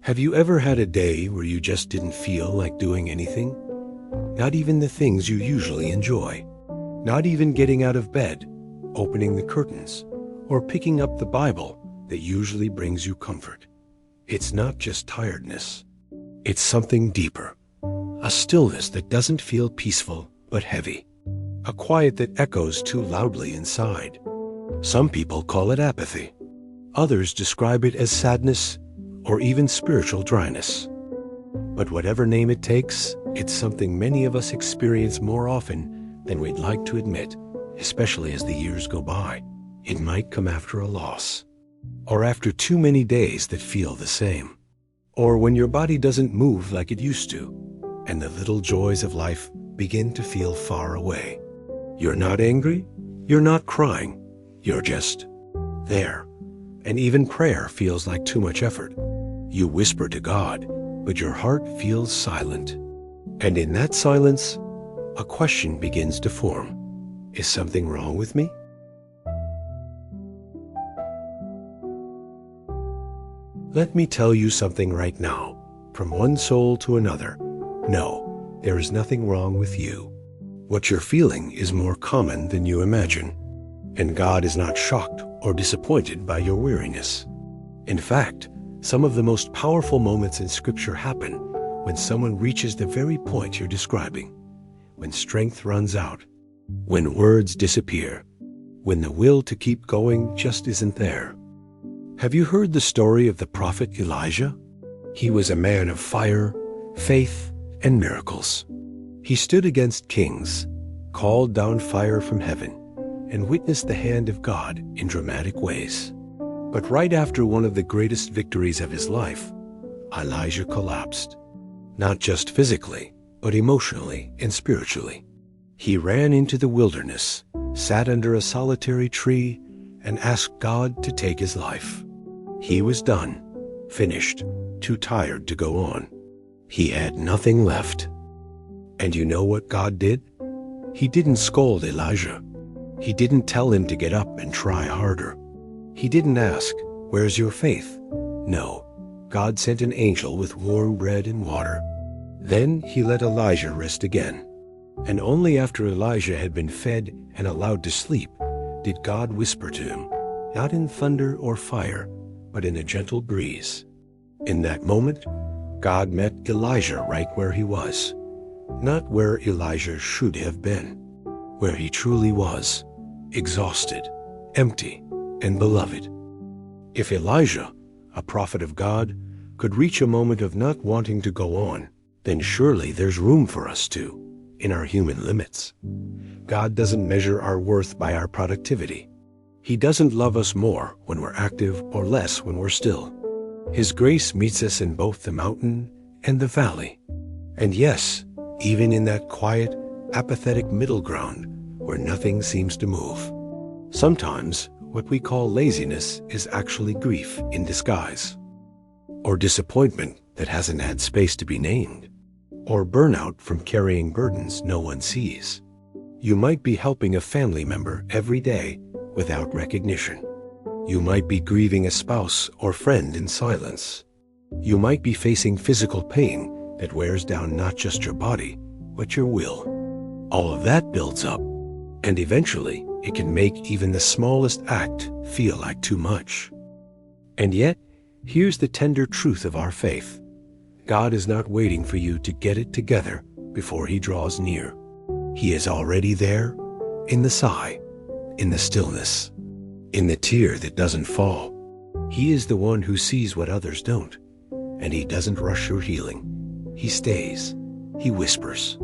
Have you ever had a day where you just didn't feel like doing anything? Not even the things you usually enjoy. Not even getting out of bed, opening the curtains, or picking up the Bible that usually brings you comfort. It's not just tiredness. It's something deeper. A stillness that doesn't feel peaceful but heavy. A quiet that echoes too loudly inside. Some people call it apathy. Others describe it as sadness or even spiritual dryness. But whatever name it takes, it's something many of us experience more often than we'd like to admit, especially as the years go by. It might come after a loss, or after too many days that feel the same, or when your body doesn't move like it used to, and the little joys of life begin to feel far away. You're not angry, you're not crying, you're just there. And even prayer feels like too much effort. You whisper to God, but your heart feels silent. And in that silence, a question begins to form. Is something wrong with me? Let me tell you something right now, from one soul to another. No, there is nothing wrong with you. What you're feeling is more common than you imagine. And God is not shocked or disappointed by your weariness. In fact, some of the most powerful moments in Scripture happen when someone reaches the very point you're describing, when strength runs out, when words disappear, when the will to keep going just isn't there. Have you heard the story of the prophet Elijah? He was a man of fire, faith, and miracles. He stood against kings, called down fire from heaven, and witnessed the hand of God in dramatic ways. But right after one of the greatest victories of his life, Elijah collapsed. Not just physically, but emotionally and spiritually. He ran into the wilderness, sat under a solitary tree, and asked God to take his life. He was done, finished, too tired to go on. He had nothing left. And you know what God did? He didn't scold Elijah. He didn't tell him to get up and try harder. He didn't ask, "Where's your faith?" No, God sent an angel with warm bread and water. Then he let Elijah rest again. And only after Elijah had been fed and allowed to sleep did God whisper to him, not in thunder or fire, but in a gentle breeze. In that moment, God met Elijah right where he was, not where Elijah should have been, where he truly was, exhausted, empty, and beloved. If Elijah, a prophet of God, could reach a moment of not wanting to go on, then surely there's room for us too, in our human limits. God doesn't measure our worth by our productivity. He doesn't love us more when we're active or less when we're still. His grace meets us in both the mountain and the valley. And yes, even in that quiet, apathetic middle ground where nothing seems to move. Sometimes what we call laziness is actually grief in disguise, or disappointment that hasn't had space to be named, or burnout from carrying burdens no one sees. You might be helping a family member every day without recognition. You might be grieving a spouse or friend in silence. You might be facing physical pain that wears down not just your body, but your will. All of that builds up, and eventually it can make even the smallest act feel like too much. And yet, here's the tender truth of our faith. God is not waiting for you to get it together before he draws near. He is already there, in the sigh, in the stillness, in the tear that doesn't fall. He is the one who sees what others don't, and he doesn't rush your healing. He stays, he whispers,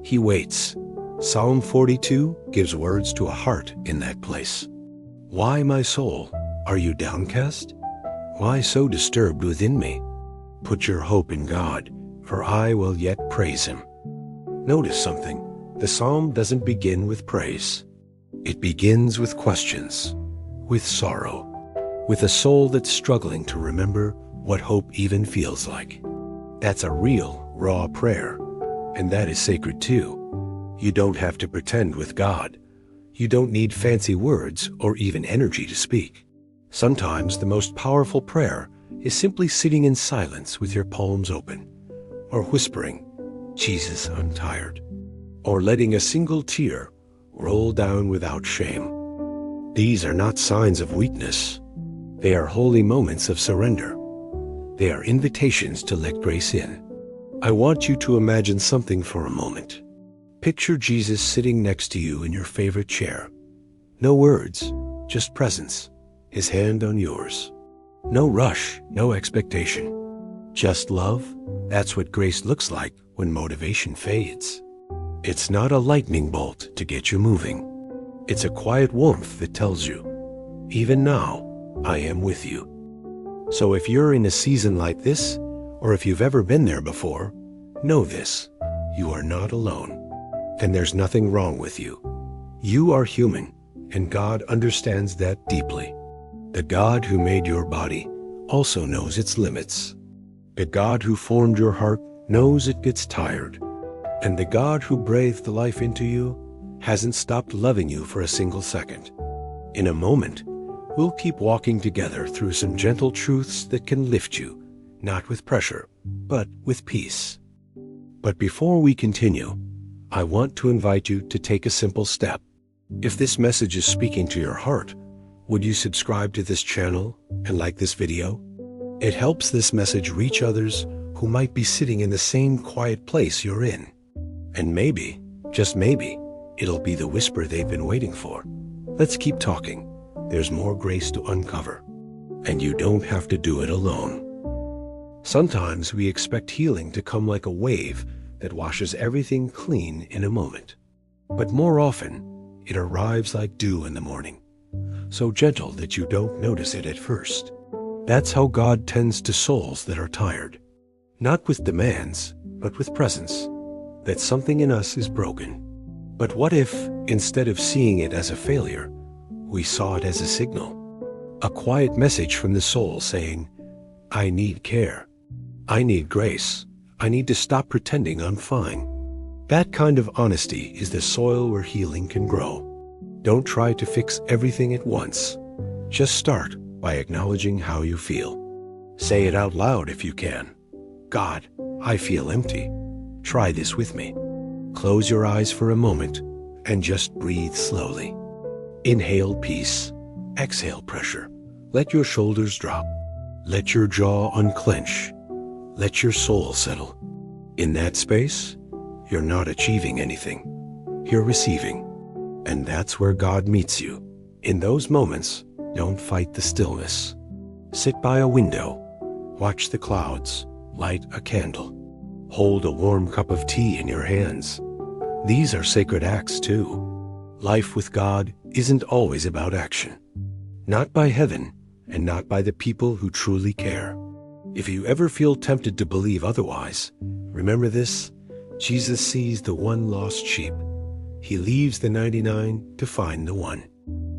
he waits. Psalm 42 gives words to a heart in that place. Why, my soul, are you downcast? Why so disturbed within me? Put your hope in God, for I will yet praise him. Notice something. The psalm doesn't begin with praise. It begins with questions, with sorrow, with a soul that's struggling to remember what hope even feels like. That's a real, raw prayer, and that is sacred too. You don't have to pretend with God. You don't need fancy words or even energy to speak. Sometimes the most powerful prayer is simply sitting in silence with your palms open, or whispering, "Jesus, I'm tired," or letting a single tear roll down without shame. These are not signs of weakness. They are holy moments of surrender. They are invitations to let grace in. I want you to imagine something for a moment. Picture Jesus sitting next to you in your favorite chair. No words, just presence, his hand on yours. No rush, no expectation. Just love. That's what grace looks like when motivation fades. It's not a lightning bolt to get you moving. It's a quiet warmth that tells you, even now, I am with you. So if you're in a season like this, or if you've ever been there before, know this: you are not alone. And there's nothing wrong with you. You are human, and God understands that deeply. The God who made your body also knows its limits. The God who formed your heart knows it gets tired. And the God who breathed life into you hasn't stopped loving you for a single second. In a moment, we'll keep walking together through some gentle truths that can lift you, not with pressure, but with peace. But before we continue, I want to invite you to take a simple step. If this message is speaking to your heart, would you subscribe to this channel and like this video? It helps this message reach others who might be sitting in the same quiet place you're in. And maybe, just maybe, it'll be the whisper they've been waiting for. Let's keep talking. There's more grace to uncover. And you don't have to do it alone. Sometimes we expect healing to come like a wave that washes everything clean in a moment. But more often, it arrives like dew in the morning, so gentle that you don't notice it at first. That's how God tends to souls that are tired. Not with demands, but with presence. That something in us is broken. But what if, instead of seeing it as a failure, we saw it as a signal? A quiet message from the soul saying, I need care. I need grace. I need to stop pretending I'm fine. That kind of honesty is the soil where healing can grow. Don't try to fix everything at once. Just start by acknowledging how you feel. Say it out loud if you can. God, I feel empty. Try this with me. Close your eyes for a moment and just breathe slowly. Inhale peace. Exhale pressure. Let your shoulders drop. Let your jaw unclench. Let your soul settle. In that space, you're not achieving anything. You're receiving. And that's where God meets you. In those moments, don't fight the stillness. Sit by a window. Watch the clouds. Light a candle. Hold a warm cup of tea in your hands. These are sacred acts too. Life with God isn't always about action. Not by heaven, and not by the people who truly care. If you ever feel tempted to believe otherwise, remember this: Jesus sees the one lost sheep. He leaves the 99 to find the one.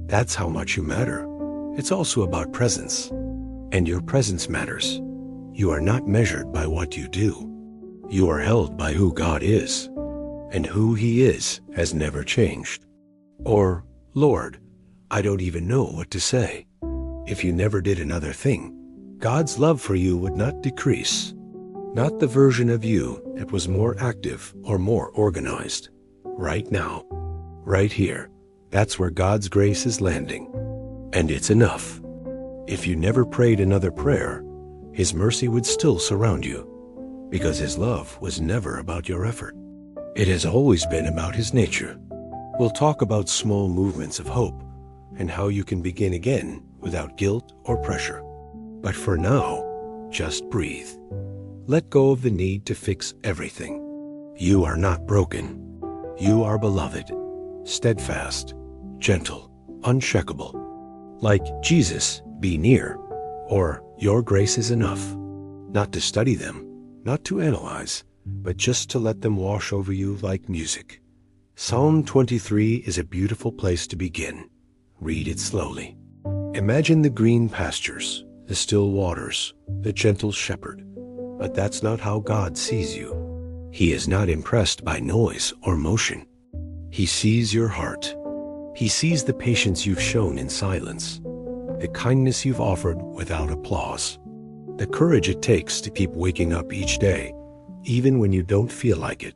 That's how much you matter. It's also about presence. And your presence matters. You are not measured by what you do. You are held by who God is. And who He is has never changed. Or, Lord, I don't even know what to say. If you never did another thing, God's love for you would not decrease. Not the version of you that was more active or more organized. Right now, right here, that's where God's grace is landing. And it's enough. If you never prayed another prayer, His mercy would still surround you, because His love was never about your effort. It has always been about His nature. We'll talk about small movements of hope and how you can begin again without guilt or pressure. But for now, just breathe. Let go of the need to fix everything. You are not broken. You are beloved, steadfast, gentle, unshakable. Like Jesus, be near, or your grace is enough. Not to study them, not to analyze, but just to let them wash over you like music. Psalm 23 is a beautiful place to begin. Read it slowly. Imagine the green pastures, the still waters, the gentle shepherd. But that's not how God sees you. He is not impressed by noise or motion. He sees your heart. He sees the patience you've shown in silence, the kindness you've offered without applause. the courage it takes to keep waking up each day, even when you don't feel like it.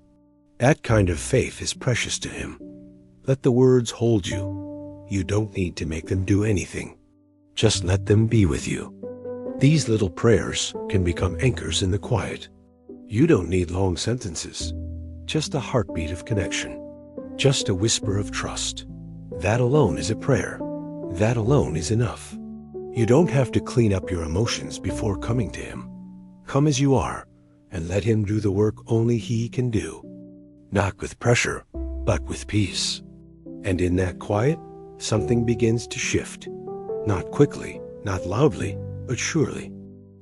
That kind of faith is precious to him. Let the words hold you. You don't need to make them do anything. Just let them be with you. These little prayers can become anchors in the quiet. You don't need long sentences, just a heartbeat of connection, just a whisper of trust. That alone is a prayer. That alone is enough. You don't have to clean up your emotions before coming to him. Come as you are and let him do the work only he can do. Not with pressure, but with peace. And in that quiet, something begins to shift. Not quickly, not loudly, but surely.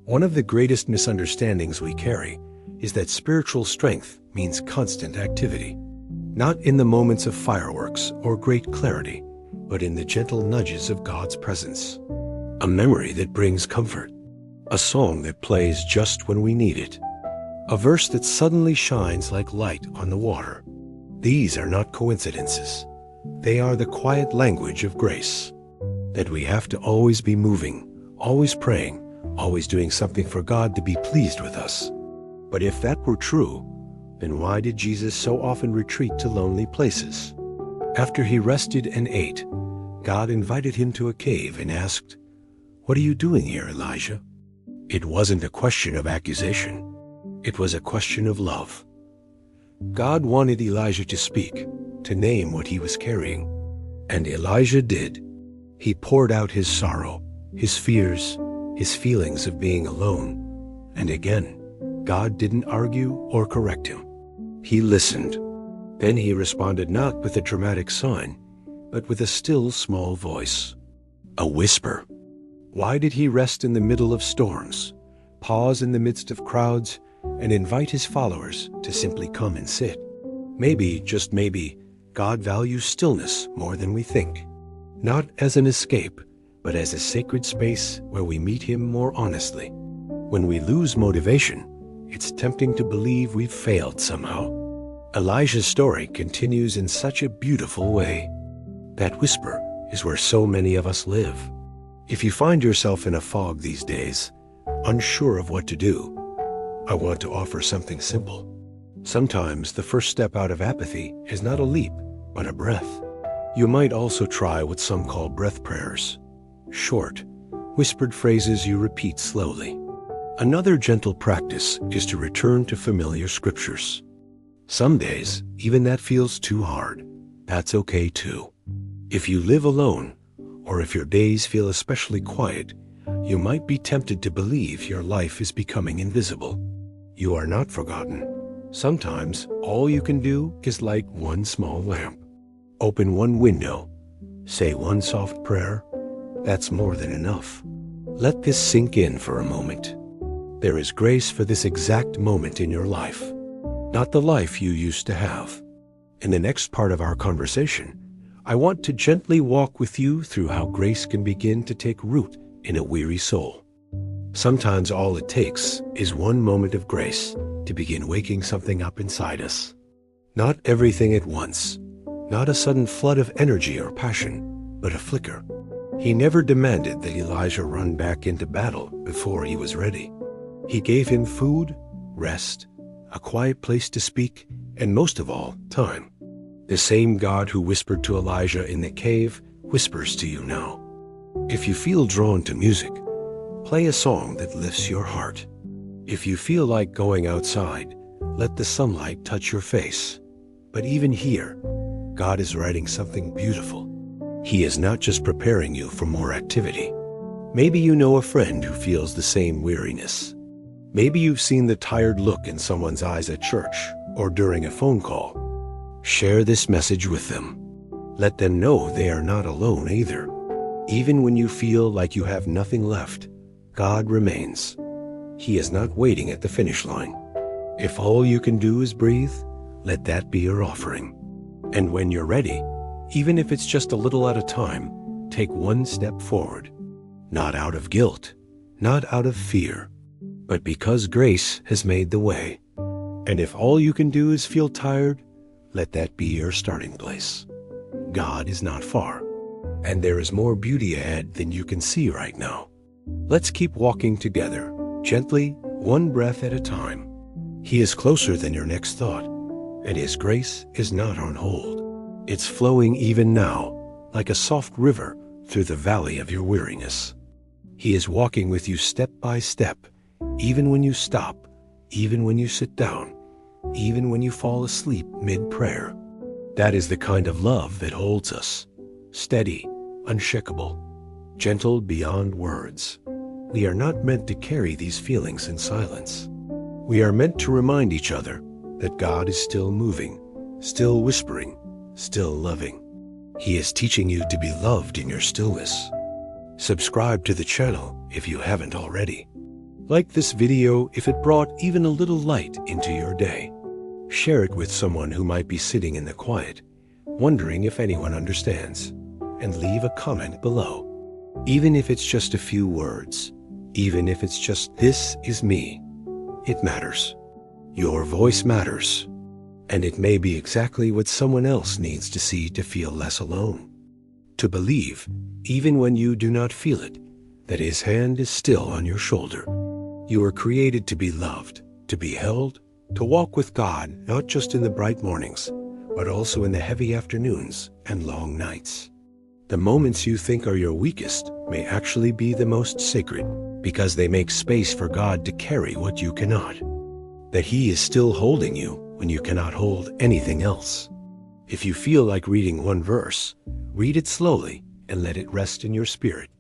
One of the greatest misunderstandings we carry is that spiritual strength means constant activity. Not in the moments of fireworks or great clarity, but in the gentle nudges of God's presence. A memory that brings comfort. A song that plays just when we need it. A verse that suddenly shines like light on the water. These are not coincidences. They are the quiet language of grace. That we have to always be moving, always praying, always doing something for God to be pleased with us. But if that were true, then why did Jesus so often retreat to lonely places? After he rested and ate, God invited him to a cave and asked, "What are you doing here, Elijah?" It wasn't a question of accusation. It was a question of love. God wanted Elijah to speak, to name what he was carrying. And Elijah did. He poured out his sorrow, his fears, his feelings of being alone. And again, God didn't argue or correct him. He listened. Then he responded not with a dramatic sign, but with a still small voice. A whisper. Why did he rest in the middle of storms, pause in the midst of crowds, and invite his followers to simply come and sit? Maybe, just maybe, God values stillness more than we think. Not as an escape, but as a sacred space where we meet him more honestly. When we lose motivation, it's tempting to believe we've failed somehow. Elijah's story continues in such a beautiful way. That whisper is where so many of us live. If you find yourself in a fog these days, unsure of what to do, I want to offer something simple. Sometimes the first step out of apathy is not a leap, but a breath. You might also try what some call breath prayers. Short, whispered phrases you repeat slowly. Another gentle practice is to return to familiar scriptures. Some days, even that feels too hard. That's okay too. If you live alone, or if your days feel especially quiet, you might be tempted to believe your life is becoming invisible. You are not forgotten. Sometimes all you can do is light one small lamp. Open one window. Say one soft prayer. That's more than enough. Let this sink in for a moment. There is grace for this exact moment in your life, not the life you used to have. In the next part of our conversation, I want to gently walk with you through how grace can begin to take root in a weary soul. Sometimes all it takes is one moment of grace to begin waking something up inside us. Not everything at once, not a sudden flood of energy or passion, but a flicker. He never demanded that Elijah run back into battle before he was ready. He gave him food, rest, a quiet place to speak, and most of all, time. The same God who whispered to Elijah in the cave whispers to you now. If you feel drawn to music, play a song that lifts your heart. If you feel like going outside, let the sunlight touch your face. But even here, God is writing something beautiful. He is not just preparing you for more activity. Maybe you know a friend who feels the same weariness. Maybe you've seen the tired look in someone's eyes at church or during a phone call. Share this message with them. Let them know they are not alone either. Even when you feel like you have nothing left, God remains. He is not waiting at the finish line. If all you can do is breathe, let that be your offering. And when you're ready, even if it's just a little at a time, take one step forward. Not out of guilt, not out of fear, but because grace has made the way. And if all you can do is feel tired, let that be your starting place. God is not far, and there is more beauty ahead than you can see right now. Let's keep walking together, gently, one breath at a time. He is closer than your next thought, and His grace is not on hold. It's flowing even now, like a soft river through the valley of your weariness. He is walking with you step by step, even when you stop, even when you sit down, even when you fall asleep mid-prayer. That is the kind of love that holds us, steady, unshakable, gentle beyond words. We are not meant to carry these feelings in silence. We are meant to remind each other that God is still moving, still whispering, still loving. He is teaching you to be loved in your stillness. Subscribe to the channel if you haven't already. Like this video if it brought even a little light into your day. Share it with someone who might be sitting in the quiet, wondering if anyone understands, and leave a comment below. Even if it's just a few words, even if it's just "this is me," it matters. Your voice matters, and it may be exactly what someone else needs to see to feel less alone. To believe, even when you do not feel it, that His hand is still on your shoulder. You were created to be loved, to be held, to walk with God not just in the bright mornings, but also in the heavy afternoons and long nights. The moments you think are your weakest may actually be the most sacred, because they make space for God to carry what you cannot. That He is still holding you when you cannot hold anything else. If you feel like reading one verse, read it slowly and let it rest in your spirit.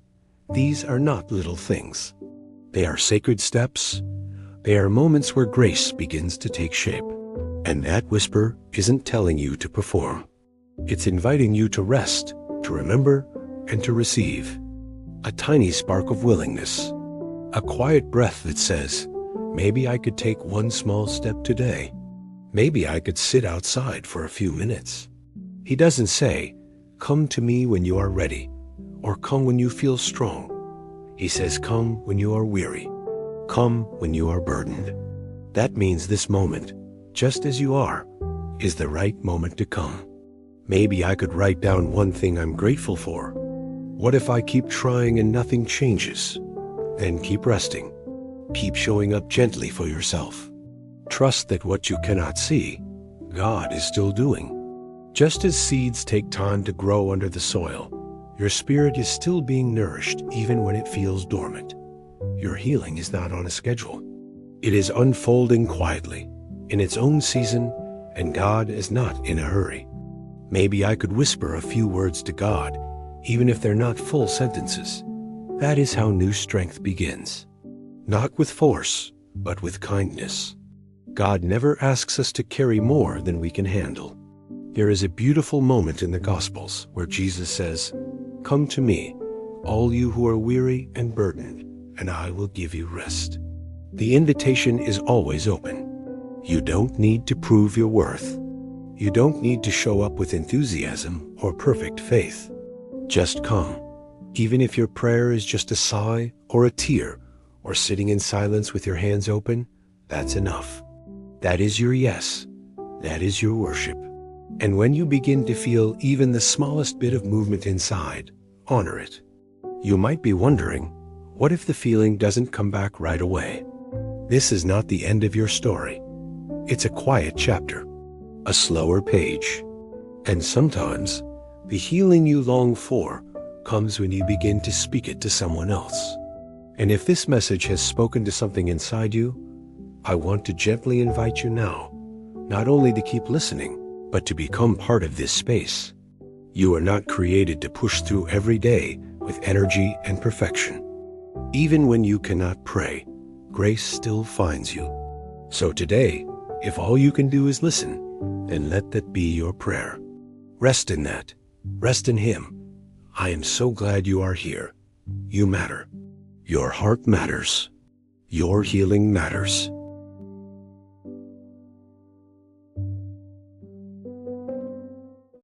These are not little things. They are sacred steps. They are moments where grace begins to take shape. And that whisper isn't telling you to perform. It's inviting you to rest, to remember, and to receive. A tiny spark of willingness. A quiet breath that says, maybe I could take one small step today. Maybe I could sit outside for a few minutes. He doesn't say, come to me when you are ready, or come when you feel strong. He says, come when you are weary. Come when you are burdened. That means this moment, just as you are, is the right moment to come. Maybe I could write down one thing I'm grateful for. What if I keep trying and nothing changes? Then keep resting. Keep showing up gently for yourself. Trust that what you cannot see, God is still doing. Just as seeds take time to grow under the soil, your spirit is still being nourished even when it feels dormant. Your healing is not on a schedule. It is unfolding quietly, in its own season, and God is not in a hurry. Maybe I could whisper a few words to God, even if they're not full sentences. That is how new strength begins. Not with force, but with kindness. God never asks us to carry more than we can handle. There is a beautiful moment in the Gospels where Jesus says, come to me, all you who are weary and burdened, and I will give you rest. The invitation is always open. You don't need to prove your worth. You don't need to show up with enthusiasm or perfect faith. Just come. Even if your prayer is just a sigh or a tear, or sitting in silence with your hands open, that's enough. That is your yes. That is your worship. And when you begin to feel even the smallest bit of movement inside, honor it. You might be wondering, what if the feeling doesn't come back right away? This is not the end of your story. It's a quiet chapter, a slower page. And sometimes, the healing you long for comes when you begin to speak it to someone else. And if this message has spoken to something inside you, I want to gently invite you now, not only to keep listening, but to become part of this space. You are not created to push through every day with energy and perfection. Even when you cannot pray, grace still finds you. So today, if all you can do is listen, then let that be your prayer. Rest in that. Rest in Him. I am so glad you are here. You matter. Your heart matters. Your healing matters.